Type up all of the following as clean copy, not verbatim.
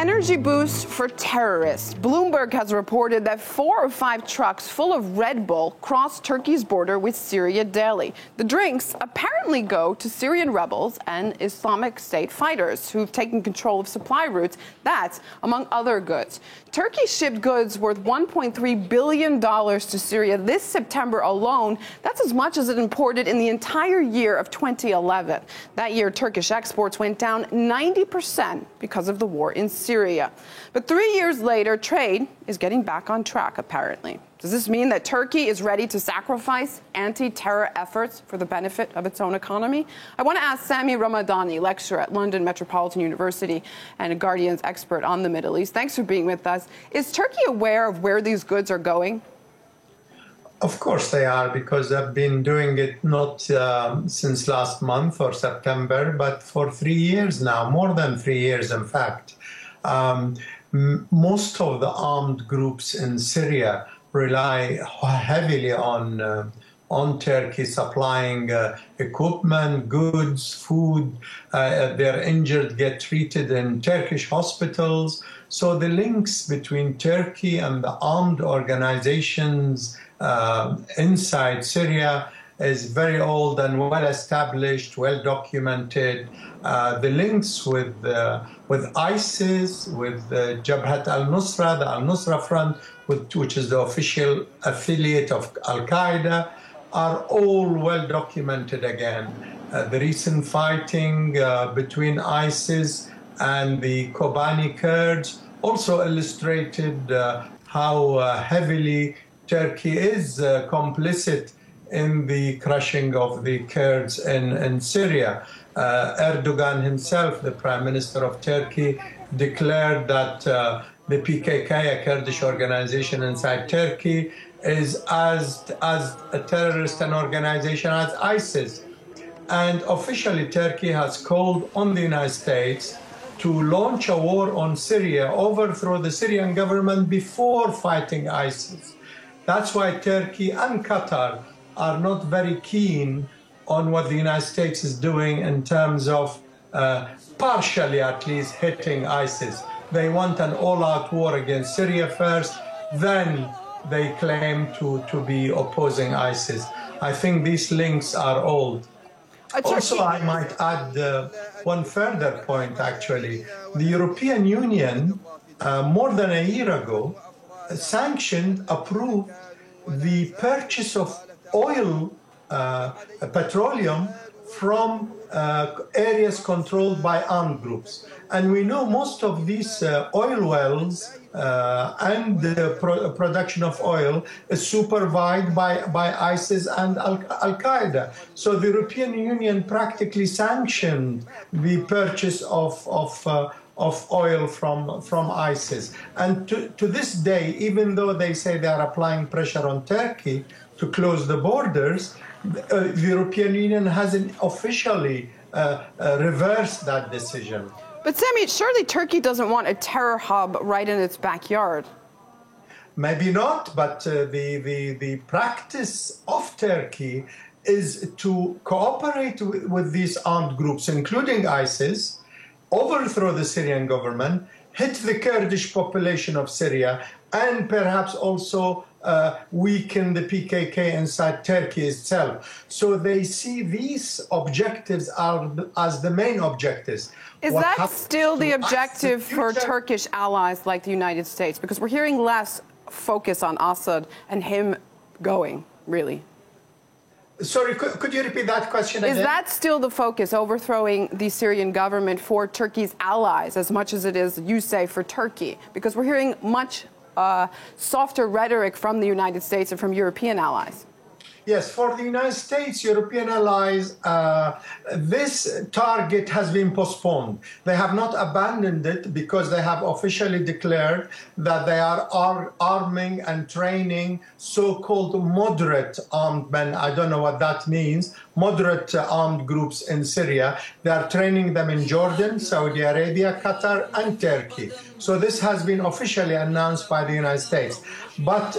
energy boost for terrorists. Bloomberg has reported that 4 or 5 trucks full of Red Bull crossed Turkey's border with Syria daily. The drinks apparently go to Syrian rebels and Islamic State fighters who've taken control of supply routes. That's among other goods. Turkey shipped goods worth $1.3 billion to Syria this September alone. That's as much as it imported in the entire year of 2011. That year, Turkish exports went down 90% because of the war in Syria. But 3 years later, trade is getting back on track, apparently. Does this mean that Turkey is ready to sacrifice anti-terror efforts for the benefit of its own economy? I want to ask Sami Ramadani, lecturer at London Metropolitan University and a Guardian's expert on the Middle East. Thanks for being with us. Is Turkey aware of where these goods are going? Of course they are, because they've been doing it not since last month or September, but for 3 years now, more than 3 years, in fact. Most of the armed groups in Syria rely heavily on Turkey supplying equipment, goods, food. They're injured, get treated in Turkish hospitals. So the links between Turkey and the armed organizations inside Syria is very old and well established, well documented. The links with ISIS, with Jabhat al-Nusra, the al-Nusra Front, which is the official affiliate of Al-Qaeda, are all well documented again. The recent fighting between ISIS and the Kobani Kurds also illustrated how heavily Turkey is complicit in the crushing of the Kurds in Syria. Erdogan himself, the Prime Minister of Turkey, declared that the PKK, a Kurdish organization inside Turkey, is as a terrorist an organization as ISIS. And officially, Turkey has called on the United States to launch a war on Syria, overthrow the Syrian government before fighting ISIS. That's why Turkey and Qatar are not very keen on what the United States is doing in terms of partially at least hitting ISIS. They want an all-out war against Syria first, then they claim to be opposing ISIS. I think these links are old. Also, I might add one further point, actually. The European Union, more than a year ago, sanctioned, approved the purchase of oil, petroleum, from areas controlled by armed groups. And we know most of these oil wells and the production of oil is supervised by ISIS and Al-Qaeda. So the European Union practically sanctioned the purchase of oil from ISIS. And to this day, even though they say they are applying pressure on Turkey to close the borders, the European Union hasn't officially reversed that decision. But Sami, surely Turkey doesn't want a terror hub right in its backyard. Maybe not, but the practice of Turkey is to cooperate with these armed groups, including ISIS, overthrow the Syrian government, hit the Kurdish population of Syria, and perhaps also weaken the PKK inside Turkey itself. So they see these objectives as the main objectives. Is that still the objective for Turkish allies like the United States? Because we're hearing less focus on Assad and him going, really. Sorry, could you repeat that question again? Is that still the focus, overthrowing the Syrian government for Turkey's allies, as much as it is, you say, for Turkey? Because we're hearing much softer rhetoric from the United States and from European allies. Yes, for the United States, European allies, this target has been postponed. They have not abandoned it because they have officially declared that they are arming and training so-called moderate armed men. I don't know what that means. Moderate armed groups in Syria. They are training them in Jordan, Saudi Arabia, Qatar, and Turkey. So this has been officially announced by the United States. But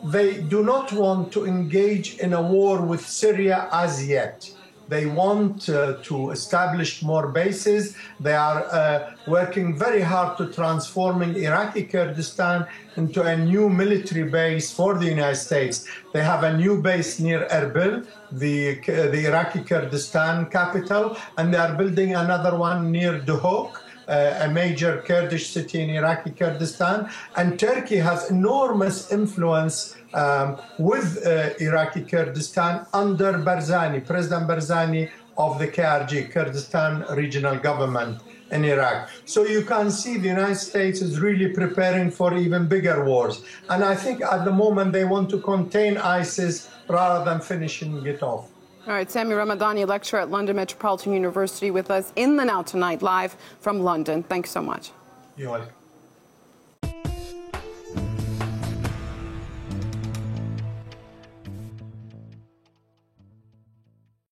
they do not want to engage in a war with Syria as yet. They want to establish more bases. They are working very hard to transforming Iraqi Kurdistan into a new military base for the United States. They have a new base near Erbil, the Iraqi Kurdistan capital, and they are building another one near Duhok, a major Kurdish city in Iraqi Kurdistan. And Turkey has enormous influence with Iraqi Kurdistan under Barzani, President Barzani of the KRG, Kurdistan Regional Government in Iraq. So you can see the United States is really preparing for even bigger wars. And I think at the moment they want to contain ISIS rather than finishing it off. All right, Sami Ramadani, lecturer at London Metropolitan University with us in the Now Tonight, live from London. Thanks so much. You're welcome.